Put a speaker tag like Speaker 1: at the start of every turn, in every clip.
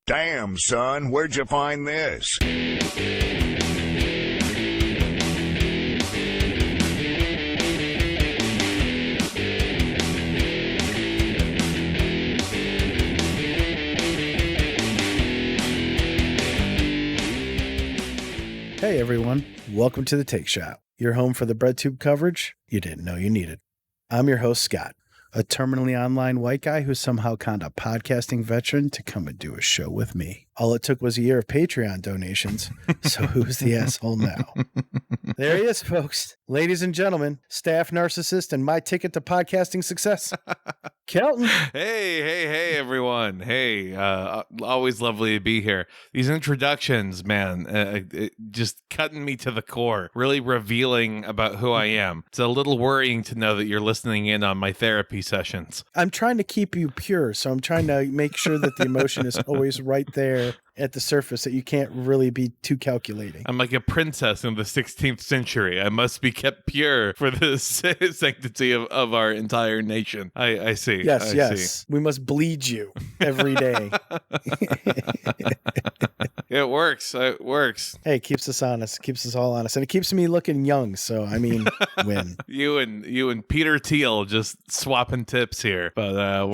Speaker 1: Damn, son, where'd you find this?
Speaker 2: Hey everyone, welcome to The Take Shot, your home for the BreadTube coverage you didn't know you needed. I'm your host, Scott, a terminally online white guy who somehow conned a podcasting veteran to come and do a show with me. All it took was a year of Patreon donations, so who's the asshole now? There he is, folks. Ladies and gentlemen, staff narcissist and my ticket to podcasting success, Kelton.
Speaker 3: Hey, everyone. Hey, always lovely to be here. These introductions, man, just cutting me to the core, really revealing about who I am. It's a little worrying to know that you're listening in on my therapy sessions.
Speaker 2: I'm trying to keep you pure, so I'm trying to make sure that the emotion is always right there at the surface, that you can't really be too calculating.
Speaker 3: I'm like a princess in the 16th century. I must be kept pure for the sanctity of our entire nation. I see.
Speaker 2: Yes,
Speaker 3: I
Speaker 2: see. We must bleed you every day.
Speaker 3: It works. It works.
Speaker 2: Hey, it keeps us honest. Keeps us all honest. And it keeps me looking young. So, I mean, win.
Speaker 3: You and Peter Thiel just swapping tips here. But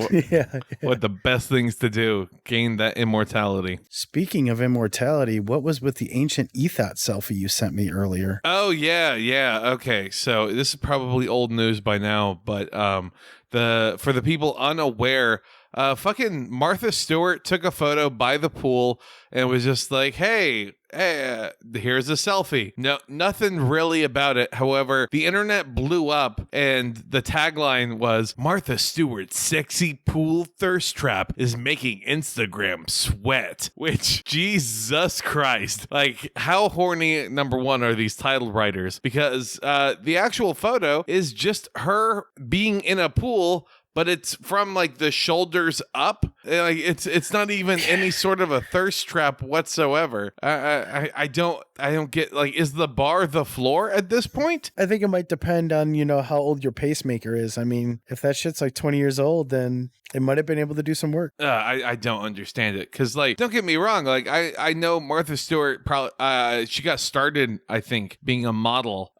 Speaker 3: what the best things to do, gain that immortality.
Speaker 2: Speaking of immortality, what was with the ancient Ethot selfie you sent me earlier?
Speaker 3: Oh, yeah. Okay, so this is probably old news by now, but for the people unaware, fucking Martha Stewart took a photo by the pool and was just like, hey, here's a selfie. No, nothing really about it. However, the internet blew up and the tagline was, Martha Stewart's sexy pool thirst trap is making Instagram sweat. Which, Jesus Christ. Like, how horny, number one, are these title writers? Because the actual photo is just her being in a pool, but it's from like the shoulders up. Like it's not even any sort of a thirst trap whatsoever. I don't get, like, is the bar the floor at this point?
Speaker 2: I think it might depend on, how old your pacemaker is. I mean, if that shit's like 20 years old, then it might have been able to do some work.
Speaker 3: I don't understand it. Cause, like, don't get me wrong. Like, I know Martha Stewart probably, she got started, I think, being a model,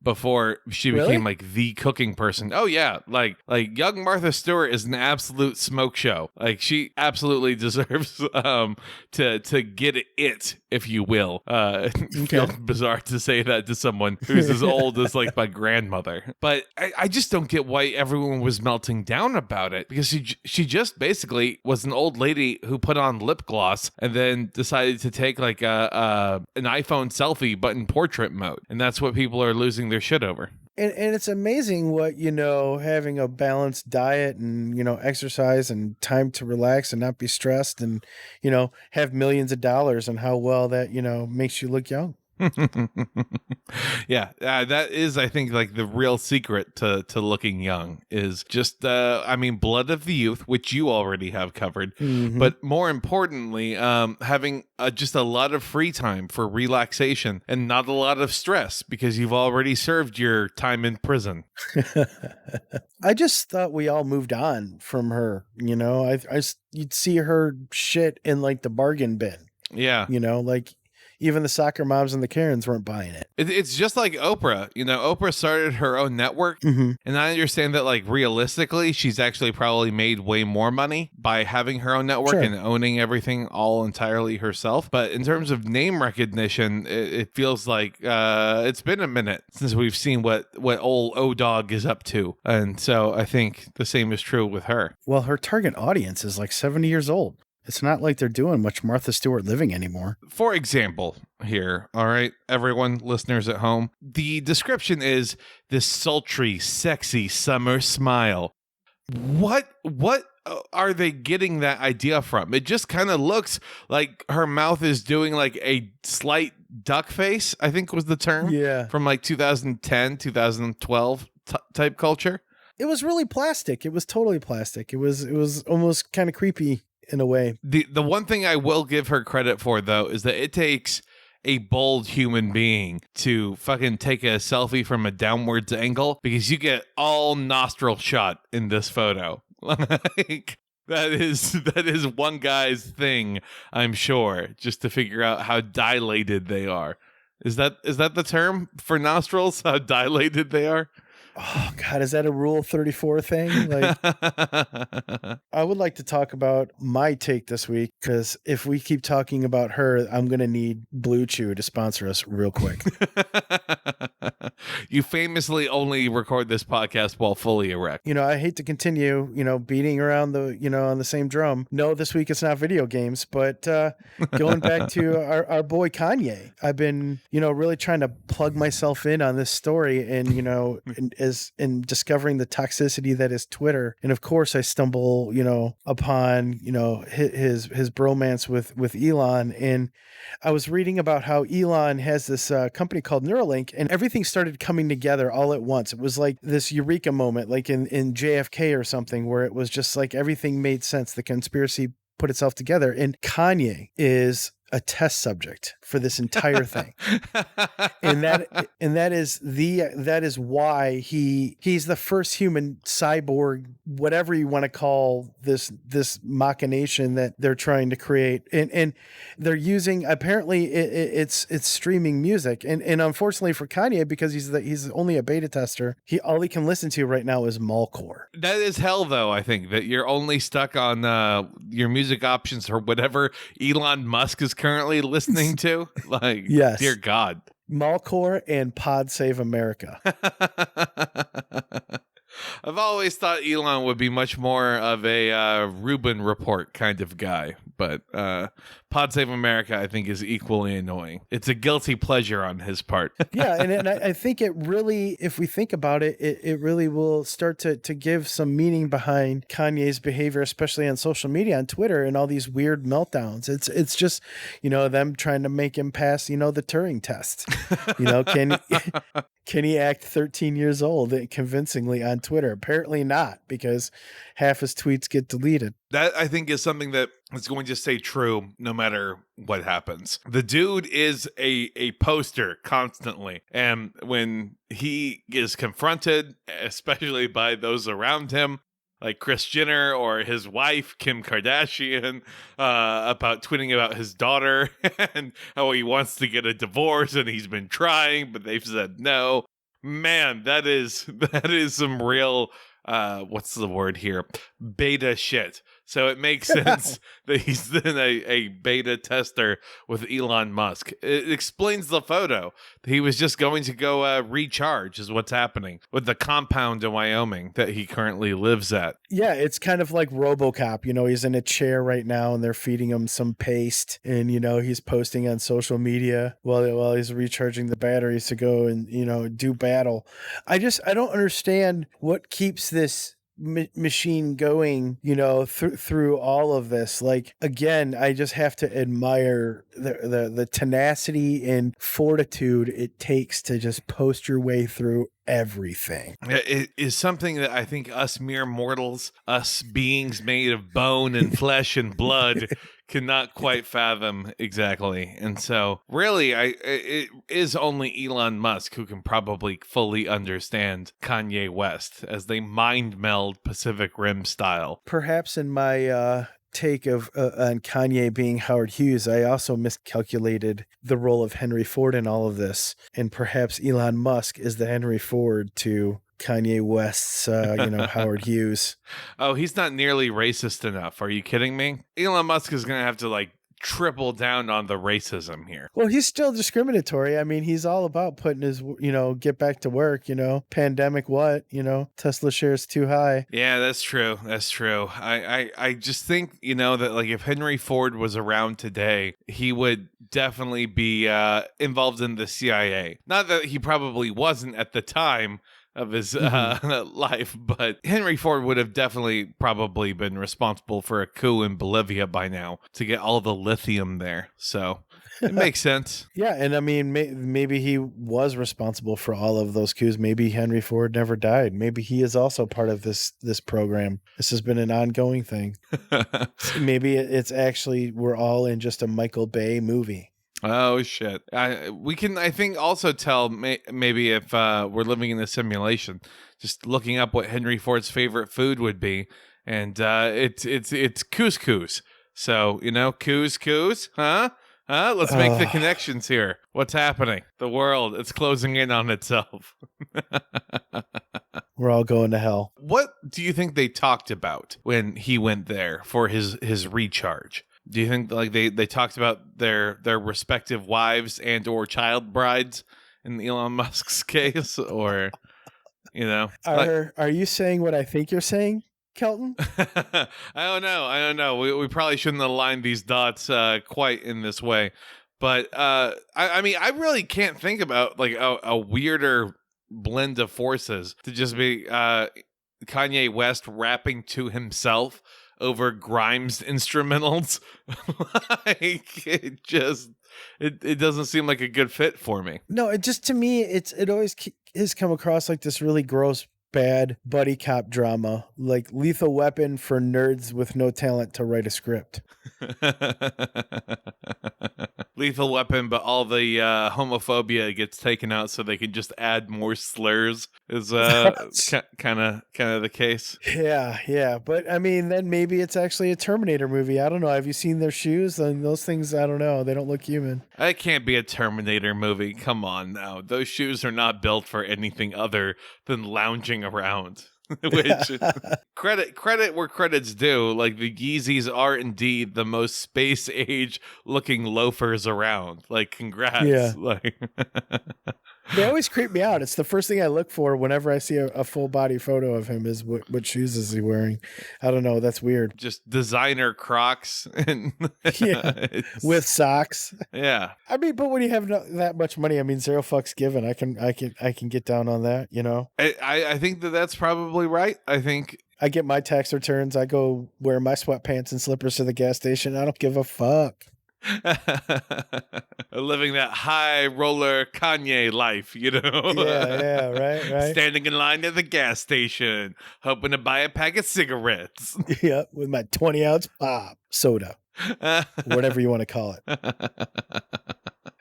Speaker 3: before she became like the cooking person. Oh yeah. Like young Martha Stewart is an absolute smoke show. Like, she absolutely deserves to get it, if you will. It feels bizarre to say that to someone who's as old as like my grandmother. But I just don't get why everyone was melting down about it, because she just basically was an old lady who put on lip gloss and then decided to take like an iPhone selfie but in portrait mode, and that's what people are losing their shit over.
Speaker 2: And it's amazing what, having a balanced diet and, exercise and time to relax and not be stressed and, have millions of dollars, and how well that, makes you look young.
Speaker 3: Yeah, that is, I think, like the real secret to looking young is just, blood of the youth, which you already have covered, but more importantly, having just a lot of free time for relaxation and not a lot of stress because you've already served your time in prison.
Speaker 2: I just thought we all moved on from her. You'd see her shit in like the bargain bin.
Speaker 3: Yeah.
Speaker 2: Like, even the soccer moms and the Karens weren't buying it.
Speaker 3: It's just like Oprah. Oprah started her own network. And I understand that, like, realistically, she's actually probably made way more money by having her own network and owning everything all entirely herself. But in terms of name recognition, it feels like it's been a minute since we've seen what old O-Dog is up to. And so I think the same is true with her.
Speaker 2: Well, her target audience is like 70 years old. It's not like they're doing much Martha Stewart living anymore.
Speaker 3: For example, here, all right, everyone, listeners at home, the description is this sultry, sexy summer smile. What are they getting that idea from? It just kind of looks like her mouth is doing like a slight duck face, I think was the term.
Speaker 2: Yeah.
Speaker 3: From like 2010, 2012 type culture.
Speaker 2: It was really plastic. It was totally plastic. It was almost kind of creepy in a way.
Speaker 3: The one thing I will give her credit for, though, is that it takes a bold human being to fucking take a selfie from a downwards angle, because you get all nostril shot in this photo. Like, That is one guy's thing, I'm sure, just to figure out how dilated they are. Is that the term for nostrils? How dilated they are?
Speaker 2: Oh God, is that a Rule 34 thing? Like, I would like to talk about my take this week, because if we keep talking about her, I'm going to need Blue Chew to sponsor us real quick.
Speaker 3: You famously only record this podcast while fully erect.
Speaker 2: I hate to continue, beating around on the same drum. No, this week it's not video games, but going back to our boy Kanye, I've been, really trying to plug myself in on this story and, in discovering the toxicity that is Twitter. And of course I stumble, upon, his bromance with Elon. And I was reading about how Elon has this company called Neuralink, and everything started coming together all at once. It was like this eureka moment, like in JFK or something, where it was just like everything made sense. The conspiracy put itself together, and Kanye is a test subject for this entire thing. and that is why he's the first human cyborg, whatever you want to call this machination that they're trying to create. And they're using, apparently it's streaming music. And unfortunately for Kanye, because he's only a beta tester, all he can listen to right now is Mallcore.
Speaker 3: That is hell, though. I think that you're only stuck on your music options or whatever Elon Musk is currently listening to. Like, yes. Dear God.
Speaker 2: Mallcore and Pod Save America.
Speaker 3: I've always thought Elon would be much more of a Rubin Report kind of guy, but Pod Save America, I think, is equally annoying. It's a guilty pleasure on his part.
Speaker 2: Yeah, and I think it really, if we think about it, it really will start to give some meaning behind Kanye's behavior, especially on social media, on Twitter, and all these weird meltdowns. It's just, them trying to make him pass, the Turing test. Can he act 13 years old convincingly on Twitter? Apparently not, because half his tweets get deleted.
Speaker 3: That, I think, is something that is going to stay true no matter what happens. The dude is a poster constantly. And when he is confronted, especially by those around him, like Kris Jenner or his wife, Kim Kardashian, about tweeting about his daughter and how he wants to get a divorce and he's been trying, but they've said no. Man, that is some real, what's the word here? Beta shit. So it makes sense that he's then a beta tester with Elon Musk. It explains the photo. He was just going to go recharge is what's happening with the compound in Wyoming that he currently lives at.
Speaker 2: Yeah, it's kind of like RoboCop. He's in a chair right now and they're feeding him some paste. And, he's posting on social media while he's recharging the batteries to go and, do battle. I don't understand what keeps this machine going, through all of this. Like, again, I just have to admire the tenacity and fortitude it takes to just post your way through everything.
Speaker 3: It is something that I think us mere mortals, us beings made of bone and flesh and blood, cannot quite fathom exactly. And so really it is only Elon Musk who can probably fully understand Kanye West as they mind meld Pacific Rim style.
Speaker 2: Perhaps in my take of on Kanye being Howard Hughes, I also miscalculated the role of Henry Ford in all of this, and perhaps Elon Musk is the Henry Ford to Kanye West's, Howard Hughes.
Speaker 3: Oh, he's not nearly racist enough. Are you kidding me? Elon Musk is going to have to triple down on the racism here.
Speaker 2: Well, he's still discriminatory. I mean, he's all about putting his, get back to work, pandemic, Tesla shares too high.
Speaker 3: Yeah, that's true. That's true. I just think, that if Henry Ford was around today, he would definitely be involved in the CIA. Not that he probably wasn't at the time of his life, but Henry Ford would have definitely probably been responsible for a coup in Bolivia by now to get all the lithium there. So it makes sense.
Speaker 2: Yeah, and I mean, maybe he was responsible for all of those coups. Maybe Henry Ford never died. Maybe he is also part of this program. This has been an ongoing thing. Maybe it's actually we're all in just a Michael Bay movie.
Speaker 3: Oh, shit. We can, I think, also tell maybe if we're living in a simulation, just looking up what Henry Ford's favorite food would be and it's couscous. So couscous, huh? Let's make the connections here. What's happening? The world, it's closing in on itself.
Speaker 2: We're all going to hell.
Speaker 3: What do you think they talked about when he went there for his recharge? Do you think like they talked about their respective wives and or child brides in Elon Musk's case, or
Speaker 2: Are you saying what I think you're saying, Kelton?
Speaker 3: I don't know. We probably shouldn't align these dots quite in this way, but I mean, I really can't think about like a weirder blend of forces to just be Kanye West rapping to himself over Grimes instrumentals. Like it doesn't seem like a good fit for me.
Speaker 2: No, it just, to me, it always has come across like this really gross, bad buddy cop drama, like Lethal Weapon for nerds with no talent to write a script.
Speaker 3: Lethal Weapon, but all the homophobia gets taken out so they can just add more slurs is kind of the case.
Speaker 2: Yeah. But I mean, then maybe it's actually a Terminator movie. I don't know. Have you seen their shoes? And those things, I don't know. They don't look human.
Speaker 3: It can't be a Terminator movie. Come on now. Those shoes are not built for anything other than lounging around. Which credit where credit's due. Like the Yeezys are indeed the most space age looking loafers around. Like congrats.
Speaker 2: Yeah.
Speaker 3: Like
Speaker 2: they always creep me out. It's the first thing I look for whenever I see a full body photo of him is what shoes is he wearing? I don't know. That's weird.
Speaker 3: Just designer Crocs and
Speaker 2: with socks.
Speaker 3: Yeah.
Speaker 2: I mean, but when you have that much money, I mean, zero fucks given. I can get down on that.
Speaker 3: I think that's probably right. I think
Speaker 2: I get my tax returns. I go wear my sweatpants and slippers to the gas station. I don't give a fuck.
Speaker 3: Living that high roller Kanye life,
Speaker 2: Yeah, right.
Speaker 3: Standing in line at the gas station, hoping to buy a pack of cigarettes.
Speaker 2: Yeah, with my 20-ounce pop soda, whatever you want to call it.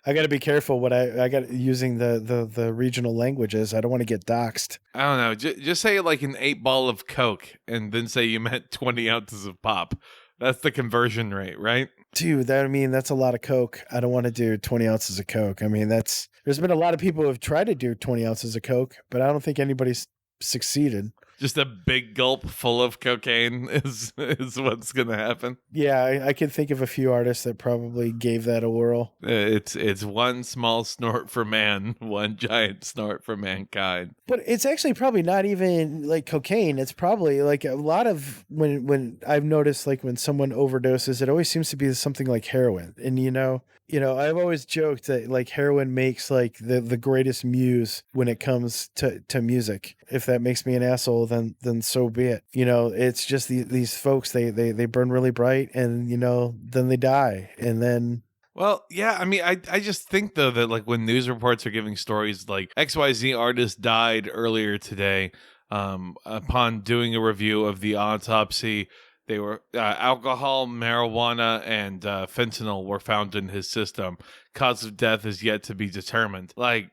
Speaker 2: I got to be careful what I got using the regional languages. I don't want to get doxxed.
Speaker 3: I don't know. Just say like an 8-ball of Coke, and then say you meant 20 ounces of pop. That's the conversion rate, right?
Speaker 2: Dude, that's a lot of Coke. I don't want to do 20 ounces of Coke. I mean, there's been a lot of people who have tried to do 20 ounces of Coke, but I don't think anybody's succeeded.
Speaker 3: Just a big gulp full of cocaine is what's going to happen.
Speaker 2: Yeah, I can think of a few artists that probably gave that a whirl.
Speaker 3: It's one small snort for man, one giant snort for mankind.
Speaker 2: But it's actually probably not even like cocaine. It's probably like a lot of when I've noticed, like when someone overdoses, it always seems to be something like heroin. And I've always joked that like heroin makes like the greatest muse when it comes to music. If that makes me an asshole, then so be it. It's just these folks, they burn really bright and, then they die. And then...
Speaker 3: Well, yeah, I mean, I just think, though, that like when news reports are giving stories like XYZ Artist died earlier today, upon doing a review of the autopsy, they were alcohol, marijuana, and fentanyl were found in his system. Cause of death is yet to be determined. Like,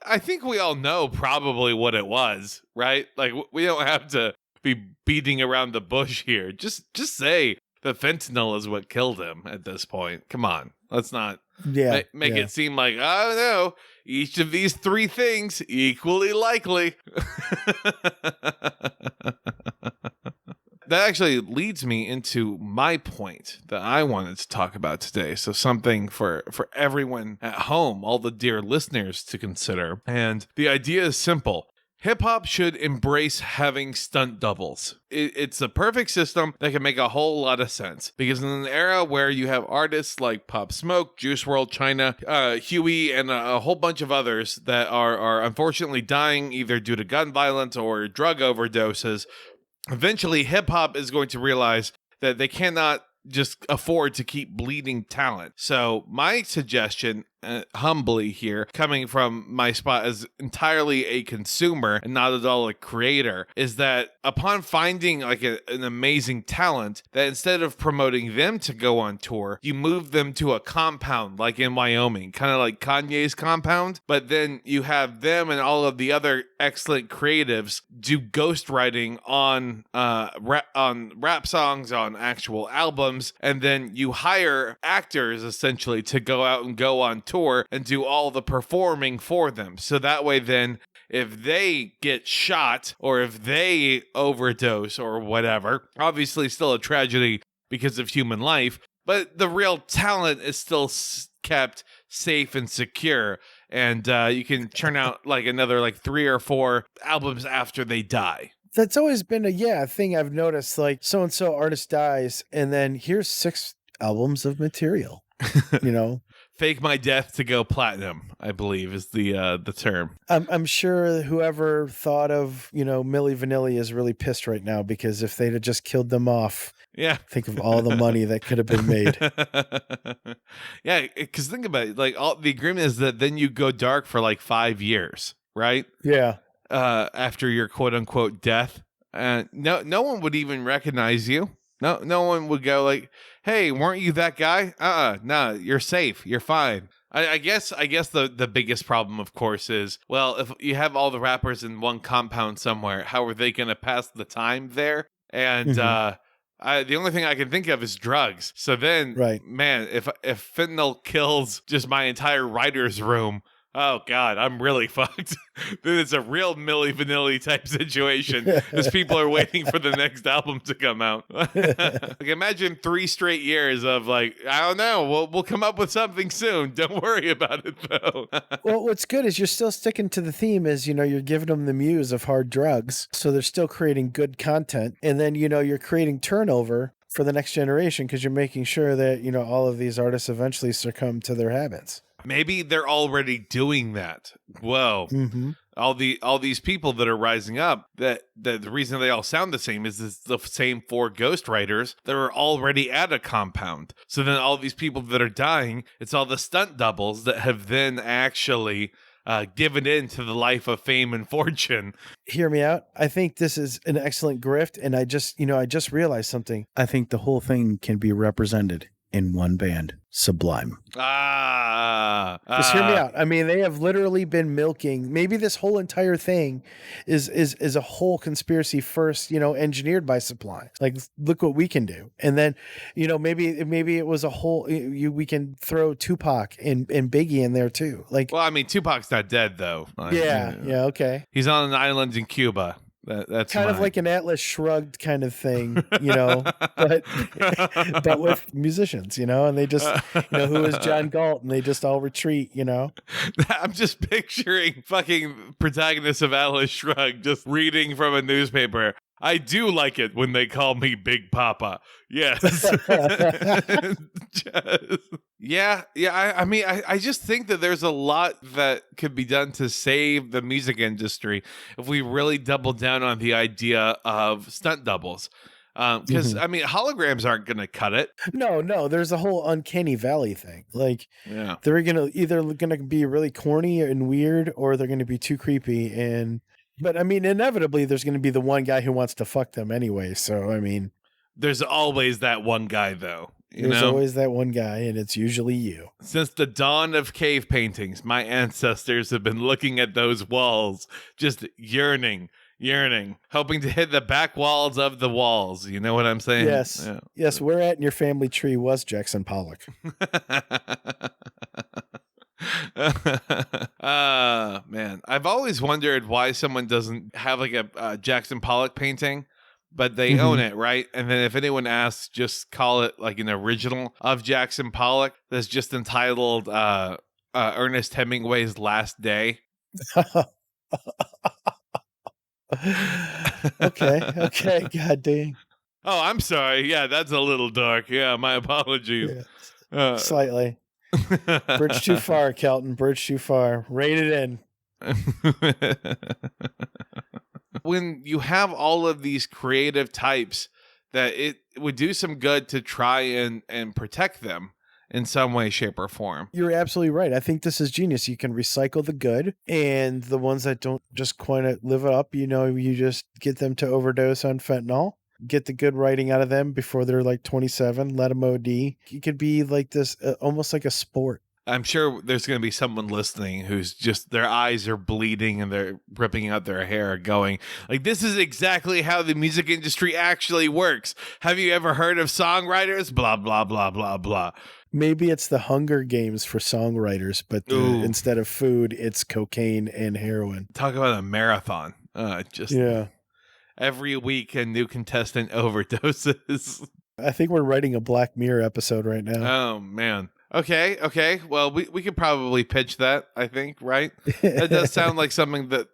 Speaker 3: I think we all know probably what it was, right? Like, we don't have to be beating around the bush here. Just say the fentanyl is what killed him at this point. Come on. Let's not make it seem like, oh, no, each of these three things equally likely. That actually leads me into my point that I wanted to talk about today. So something for everyone at home, all the dear listeners to consider. And the idea is simple. Hip-hop should embrace having stunt doubles. It's a perfect system that can make a whole lot of sense. Because in an era where you have artists like Pop Smoke, Juice WRLD, China, Huey, and a whole bunch of others that are unfortunately dying either due to gun violence or drug overdoses, eventually hip-hop is going to realize that they cannot just afford to keep bleeding talent. So my suggestion humbly here, coming from my spot as entirely a consumer and not at all a creator, is that upon finding like an amazing talent, that instead of promoting them to go on tour, you move them to a compound like in Wyoming, kind of like Kanye's compound, but then you have them and all of the other excellent creatives do ghostwriting on rap songs, on actual albums, and then you hire actors essentially to go out and go on tour and do all the performing for them. So that way then if they get shot or if they overdose or whatever, obviously still a tragedy because of human life, but the real talent is still kept safe and secure. And you can churn out like another like 3 or 4 albums after they die.
Speaker 2: That's always been a thing I've noticed. Like so-and-so artist dies, and then here's 6 albums of material, you know?
Speaker 3: Fake my death to go platinum, I believe is the term.
Speaker 2: I'm sure whoever thought of, Milli Vanilli is really pissed right now, because if they'd have just killed them off, think of all the money that could have been made.
Speaker 3: Yeah, because think about it. Like all the agreement is that then you go dark for like 5 years, right?
Speaker 2: Yeah.
Speaker 3: After your quote unquote death, no one would even recognize you. No one would go like, "Hey, weren't you that guy?" No, you're safe. You're fine. I guess the biggest problem, of course, is, well, if you have all the rappers in one compound somewhere, how are they going to pass the time there? And the only thing I can think of is drugs. So then, man, if fentanyl kills just my entire writer's room, oh God, I'm really fucked. Then it's a real Milli Vanilli type situation as people are waiting for the next album to come out. Like imagine 3 straight years of like, I don't know, we'll come up with something soon. Don't worry about it though.
Speaker 2: Well, what's good is you're still sticking to the theme is, you're giving them the muse of hard drugs. So they're still creating good content. And then, you're creating turnover for the next generation because you're making sure that, all of these artists eventually succumb to their habits.
Speaker 3: Maybe they're already doing that. Whoa.
Speaker 2: Mm-hmm.
Speaker 3: All these people that are rising up, that the reason they all sound the same is it's the same 4 ghostwriters that are already at a compound. So then all these people that are dying, it's all the stunt doubles that have then actually given in to the life of fame and fortune.
Speaker 2: Hear me out. I think this is an excellent grift. And I just realized something. I think the whole thing can be represented in one band, Sublime. Just hear me out. I mean, they have literally been milking. Maybe this whole entire thing is a whole conspiracy first, engineered by Sublime. Like, look what we can do. And then, maybe it was a whole. We can throw Tupac and Biggie in there too. Like,
Speaker 3: well, I mean, Tupac's not dead though.
Speaker 2: Yeah. Okay.
Speaker 3: He's on an island in Cuba. That's
Speaker 2: kind of like an Atlas Shrugged kind of thing, but with musicians, and they just, who is John Galt, and they just all retreat,
Speaker 3: I'm just picturing fucking protagonists of Atlas Shrugged just reading from a newspaper. I do like it when they call me Big Papa. Yes. I mean, I just think that there's a lot that could be done to save the music industry if we really double down on the idea of stunt doubles. Because, I mean, holograms aren't going to cut it.
Speaker 2: No, there's a whole uncanny valley thing. Like, they're either going to be really corny and weird, or they're going to be too creepy. But I mean, inevitably, there's going to be the one guy who wants to fuck them anyway. So, I mean,
Speaker 3: there's always that one guy, though.
Speaker 2: There's always that one guy, and it's usually you.
Speaker 3: Since the dawn of cave paintings, my ancestors have been looking at those walls, just yearning, hoping to hit the back walls of the walls. You know what I'm saying?
Speaker 2: Yes. Yeah. Yes, where at in your family tree was Jackson Pollock?
Speaker 3: Man, I've always wondered why someone doesn't have like a Jackson Pollock painting, but they own it, right? And then if anyone asks, just call it like an original of Jackson Pollock that's just entitled Ernest Hemingway's Last Day.
Speaker 2: Okay, god dang.
Speaker 3: Oh, I'm sorry. Yeah, that's a little dark. Yeah, my apologies.
Speaker 2: Yeah, slightly. Bridge too far, Kelton. Bridge too far. Rate it in.
Speaker 3: When you have all of these creative types, that it would do some good to try and protect them in some way, shape, or form.
Speaker 2: You're absolutely right. I think this is genius. You can recycle the good, and the ones that don't just quite live up, you just get them to overdose on fentanyl, get the good writing out of them before they're like 27, let them OD. It could be like this, almost like a sport.
Speaker 3: I'm sure there's going to be someone listening who's just, their eyes are bleeding and they're ripping out their hair going like, this is exactly how the music industry actually works. Have you ever heard of songwriters? Blah, blah, blah, blah, blah.
Speaker 2: Maybe it's the Hunger Games for songwriters, but instead of food, it's cocaine and heroin.
Speaker 3: Talk about a marathon.
Speaker 2: Yeah.
Speaker 3: Every week a new contestant overdoses.
Speaker 2: I think we're writing a Black Mirror episode right now.
Speaker 3: Oh, man. Okay. Well, we could probably pitch that, I think, right? That does sound like something that,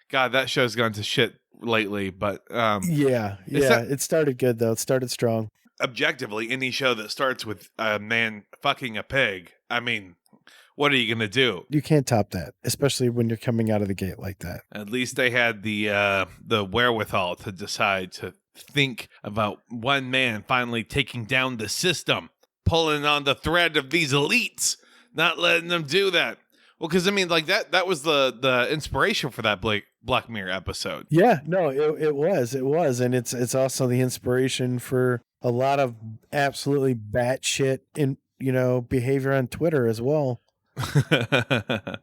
Speaker 3: God, that show's gone to shit lately, but...
Speaker 2: yeah. It started good, though. It started strong.
Speaker 3: Objectively, any show that starts with a man fucking a pig, what are you going to do?
Speaker 2: You can't top that, especially when you're coming out of the gate like that.
Speaker 3: At least they had the wherewithal to decide to think about one man finally taking down the system, pulling on the thread of these elites, not letting them do that. Well, because that was the inspiration for that Black Mirror episode.
Speaker 2: Yeah, no, it was, and it's also the inspiration for a lot of absolutely batshit behavior on Twitter as well.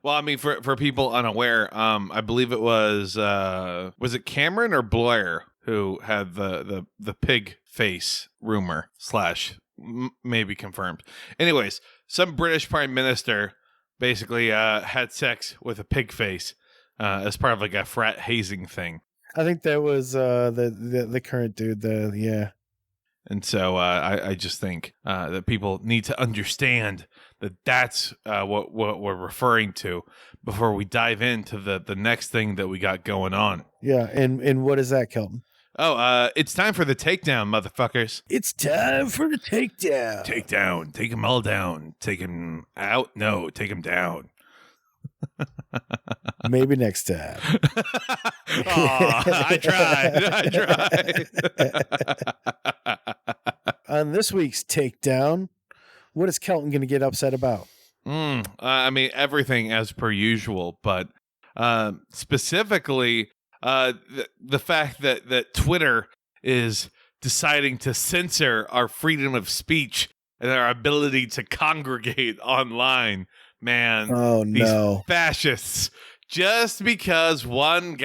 Speaker 3: Well, for people unaware, I believe it was it Cameron or Blair who had the pig face rumor / maybe confirmed. Anyways, some British prime minister basically had sex with a pig face as part of like a frat hazing thing.
Speaker 2: I think that was the current dude. Yeah.
Speaker 3: And so I just think that people need to understand that that's what we're referring to before we dive into the next thing that we got going on.
Speaker 2: Yeah, and what is that, Kelton?
Speaker 3: Oh, it's time for the takedown, motherfuckers.
Speaker 2: It's time for the takedown.
Speaker 3: Takedown. Take them all down. Take them out. No, take them down.
Speaker 2: Maybe next time.
Speaker 3: I tried.
Speaker 2: On this week's takedown, what is Kelton going to get upset about?
Speaker 3: Everything as per usual, but specifically the fact that Twitter is deciding to censor our freedom of speech and our ability to congregate online. Man,
Speaker 2: no,
Speaker 3: fascists. Just because one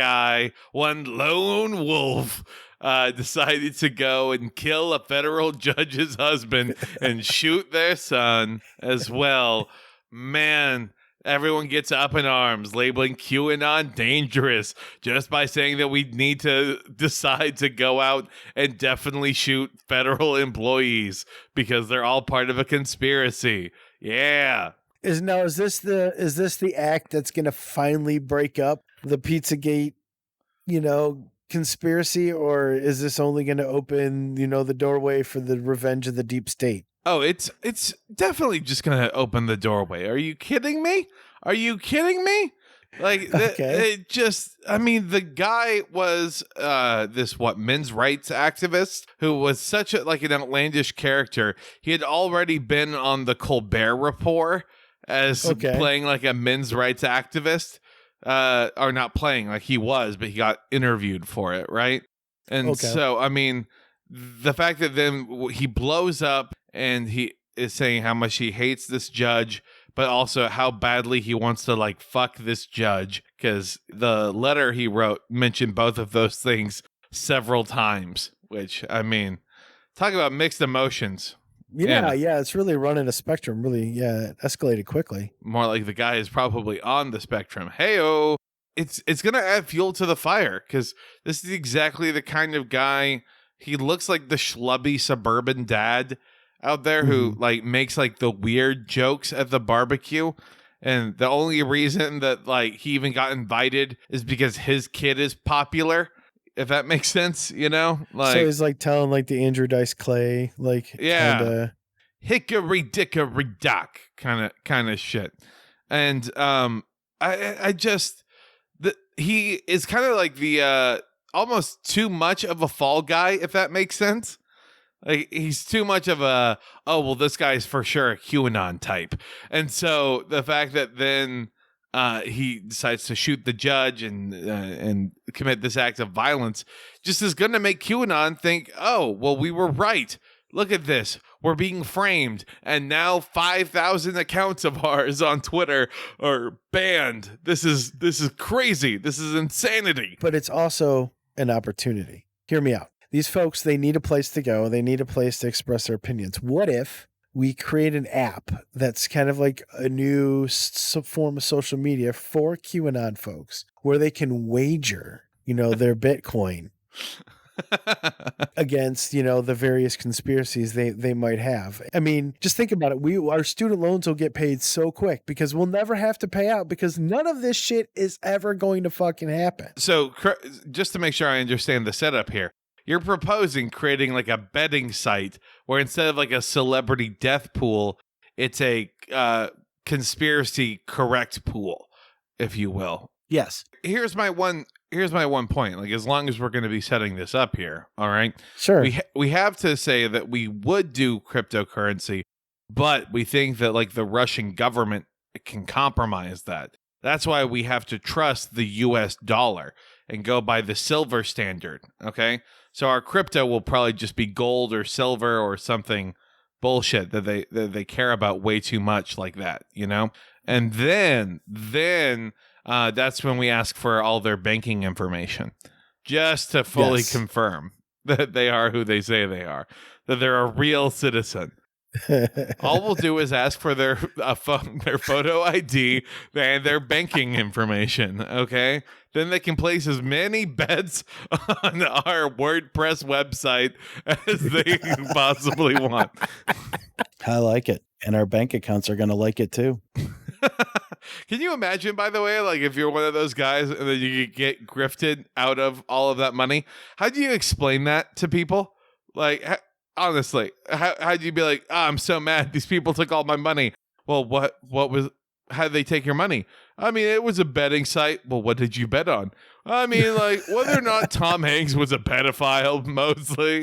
Speaker 3: lone wolf decided to go and kill a federal judge's husband and shoot their son as well. Man, everyone gets up in arms, labeling QAnon dangerous just by saying that we need to decide to go out and definitely shoot federal employees because they're all part of a conspiracy. Yeah.
Speaker 2: Is this the act that's going to finally break up the Pizzagate, conspiracy, or is this only going to open, the doorway for the revenge of the deep state?
Speaker 3: Oh, it's definitely just going to open the doorway. Are you kidding me? Like,
Speaker 2: okay.
Speaker 3: The guy was this men's rights activist who was such an outlandish character. He had already been on the Colbert Report as playing like a men's rights activist, or not playing, like he was, but he got interviewed for it, right? And so, the fact that then he blows up and he is saying how much he hates this judge, but also how badly he wants to fuck this judge, because the letter he wrote mentioned both of those things several times, which, talk about mixed emotions.
Speaker 2: Yeah, it's really running a spectrum. Really, it escalated quickly.
Speaker 3: More like the guy is probably on the spectrum. Hey-oh. It's going to add fuel to the fire, because this is exactly the kind of guy, he looks like the schlubby suburban dad out there who makes the weird jokes at the barbecue. And the only reason that he even got invited is because his kid is popular. If that makes sense, so
Speaker 2: he's telling the Andrew Dice Clay,
Speaker 3: hickory dickory dock kind of shit. And he is kind of the almost too much of a fall guy, if that makes sense. Like, he's too much of a, oh, well, this guy's for sure a QAnon type. And so the fact that then he decides to shoot the judge and commit this act of violence just is going to make QAnon think, oh, well, we were right. Look at this. We're being framed. And now 5,000 accounts of ours on Twitter are banned. This is crazy. This is insanity.
Speaker 2: But it's also an opportunity. Hear me out. These folks, they need a place to go. They need a place to express their opinions. What if we create an app that's kind of like a new form of social media for QAnon folks where they can wager, their Bitcoin against, the various conspiracies they might have. I mean, just think about it. Our student loans will get paid so quick because we'll never have to pay out because none of this shit is ever going to fucking happen.
Speaker 3: So just to make sure I understand the setup here, you're proposing creating like a betting site where instead of like a celebrity death pool, it's a conspiracy correct pool, if you will.
Speaker 2: Yes.
Speaker 3: Here's my one point. Like, as long as we're going to be setting this up here, all right?
Speaker 2: Sure.
Speaker 3: We have to say that we would do cryptocurrency, but we think that like the Russian government can compromise that. That's why we have to trust the US dollar and go by the silver standard, okay? So our crypto will probably just be gold or silver or something bullshit that they care about way too much like that, And then that's when we ask for all their banking information, just to fully confirm that they are who they say they are, that they're a real citizen. All we'll do is ask for their photo ID and their banking information, okay? Then they can place as many bets on our WordPress website as they possibly want.
Speaker 2: I like it. And our bank accounts are going to like it too.
Speaker 3: Can you imagine, by the way, like if you're one of those guys and then you get grifted out of all of that money? How do you explain that to people? Like, honestly, how do you be like, I'm so mad. These people took all my money. Well, how did they take your money? I mean, it was a betting site. Well, what did you bet on? I mean, like whether or not Tom Hanks was a pedophile, mostly.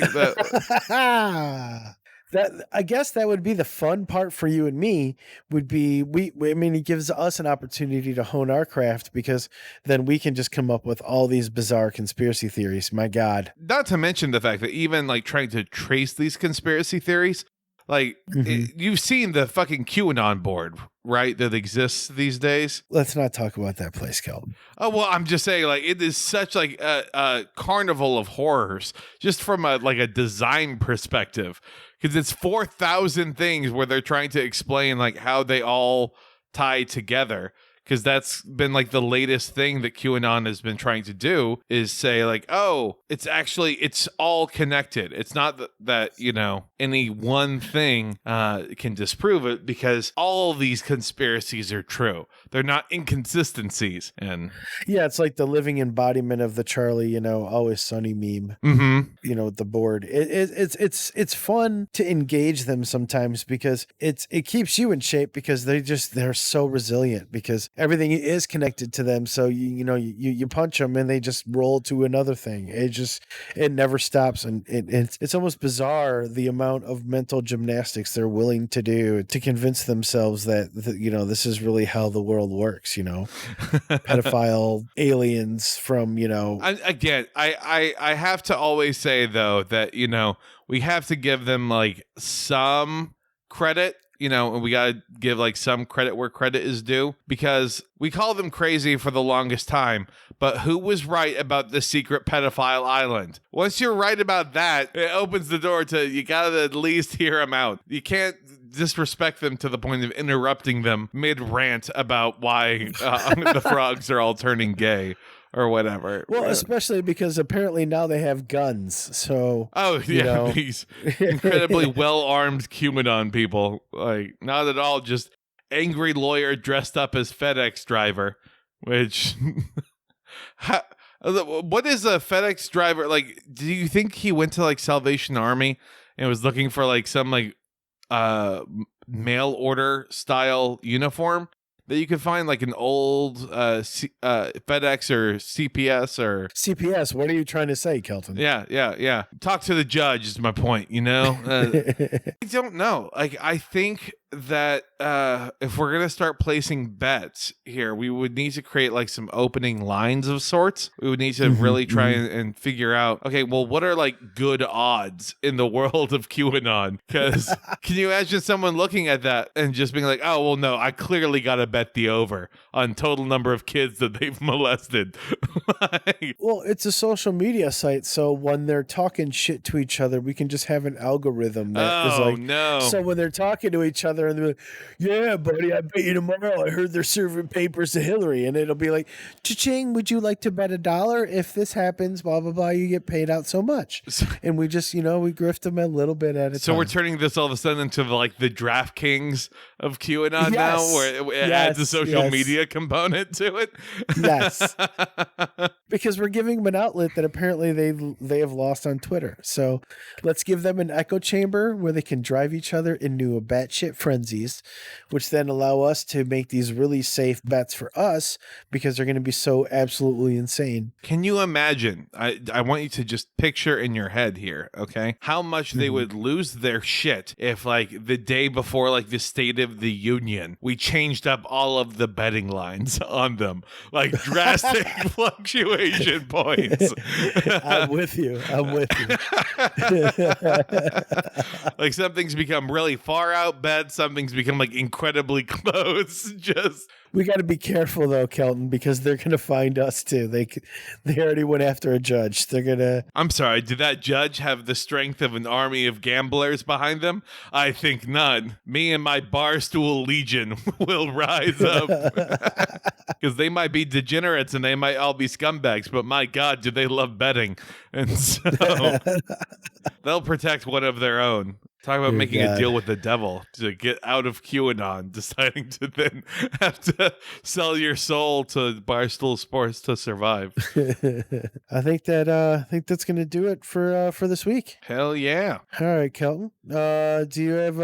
Speaker 2: That I guess that would be the fun part for you and me would be it gives us an opportunity to hone our craft because then we can just come up with all these bizarre conspiracy theories. My God.
Speaker 3: Not to mention the fact that even like trying to trace these conspiracy theories, like you've seen the fucking QAnon board, right? That exists these days.
Speaker 2: Let's not talk about that place, Kelton.
Speaker 3: Oh, well, I'm just saying, like, it is such like a carnival of horrors just from a design perspective. Because it's 4,000 things where they're trying to explain like how they all tie together. Because that's been like the latest thing that QAnon has been trying to do is say like, oh, it's all connected. It's not that any one thing can disprove it because all these conspiracies are true. They're not inconsistencies. And
Speaker 2: yeah, it's like the living embodiment of the Charlie, Always Sunny meme. With the board. It's fun to engage them sometimes because it keeps you in shape because they're so resilient because everything is connected to them. So you punch them and they just roll to another thing. It never stops, and it's almost bizarre the amount of mental gymnastics they're willing to do to convince themselves that this is really how the world works. Pedophile aliens from
Speaker 3: I have to always say though that we have to give them like some credit. And we got to give like some credit where credit is due because we call them crazy for the longest time. But who was right about the secret pedophile island? Once you're right about that, it opens the door to you got to at least hear them out. You can't disrespect them to the point of interrupting them mid-rant about why the frogs are all turning gay. Or whatever.
Speaker 2: Well, especially because apparently now they have guns. So
Speaker 3: these incredibly well-armed QAnon people, like not at all just angry lawyer dressed up as FedEx driver. Which, what is a FedEx driver like? Do you think he went to like Salvation Army and was looking for like some like mail order style uniform? that you could find like an old FedEx or CPS or
Speaker 2: CPS. What are you trying to say, Kelton?
Speaker 3: Yeah. Talk to the judge is my point, you know? I don't know. Like, I think that if we're going to start placing bets here, we would need to create like some opening lines of sorts. We would need to really try and figure out, okay, well, what are like good odds in the world of QAnon? Because can you imagine someone looking at that and just being like, oh, well, no, I clearly got to bet the over on total number of kids that they've molested.
Speaker 2: Well, it's a social media site, so when they're talking shit to each other, we can just have an algorithm that is like,
Speaker 3: no.
Speaker 2: So when they're talking to each other and they're like, yeah, buddy, I bet you tomorrow I heard they're serving papers to Hillary, and it'll be like, cha-ching, would you like to bet $1? If this happens, blah, blah, blah, you get paid out so much. And we just, we grift them a little bit at a time.
Speaker 3: So we're turning this all of a sudden into like the DraftKings of QAnon now, where it adds a social media component to it.
Speaker 2: Yes. Because we're giving them an outlet that apparently they have lost on Twitter. So let's give them an echo chamber where they can drive each other into a batshit frenzies, which then allow us to make these really safe bets for us because they're going to be so absolutely insane.
Speaker 3: Can you imagine? I want you to just picture in your head here, okay? How much they would lose their shit if like the day before like the State of the Union, we changed up all of the betting lines on them, like drastic fluctuation points.
Speaker 2: I'm with you.
Speaker 3: Like some things become really far out bets, some things become like incredibly close.
Speaker 2: We got to be careful though, Kelton, because they're going to find us too. They already went after a judge. They're going to...
Speaker 3: I'm sorry, did that judge have the strength of an army of gamblers behind them? I think none. Me and my Barstool Legion will rise up. Because they might be degenerates and they might all be scumbags, but my God, do they love betting. And so they'll protect one of their own. Talk about making a deal with the devil to get out of QAnon, deciding to then have to sell your soul to Barstool Sports to survive.
Speaker 2: I think that's going to do it for this week.
Speaker 3: Hell yeah.
Speaker 2: All right, Kelton. Do you have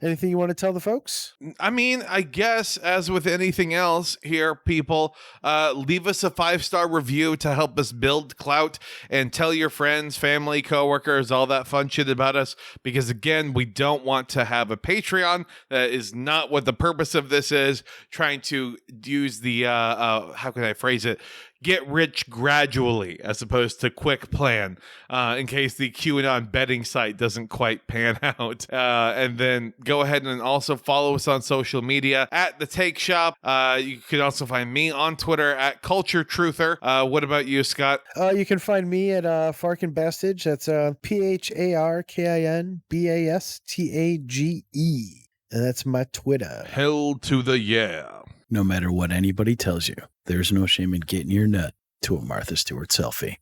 Speaker 2: anything you want to tell the folks?
Speaker 3: I mean, I guess as with anything else here, people, leave us a 5-star review to help us build clout and tell your friends, family, coworkers, all that fun shit about us, because again, we don't want to have a Patreon. That is not what the purpose of this is. Trying to use the, how can I phrase it? Get rich gradually as opposed to quick plan, in case the QAnon betting site doesn't quite pan out. And then go ahead and also follow us on social media at The Take Shop. You can also find me on Twitter at Culture Truther. What about you, Scott?
Speaker 2: You can find me at Farkin Bastage. That's PharkinBastage. And that's my Twitter.
Speaker 3: Hell to the yeah.
Speaker 2: No matter what anybody tells you, there's no shame in getting your nut to a Martha Stewart selfie.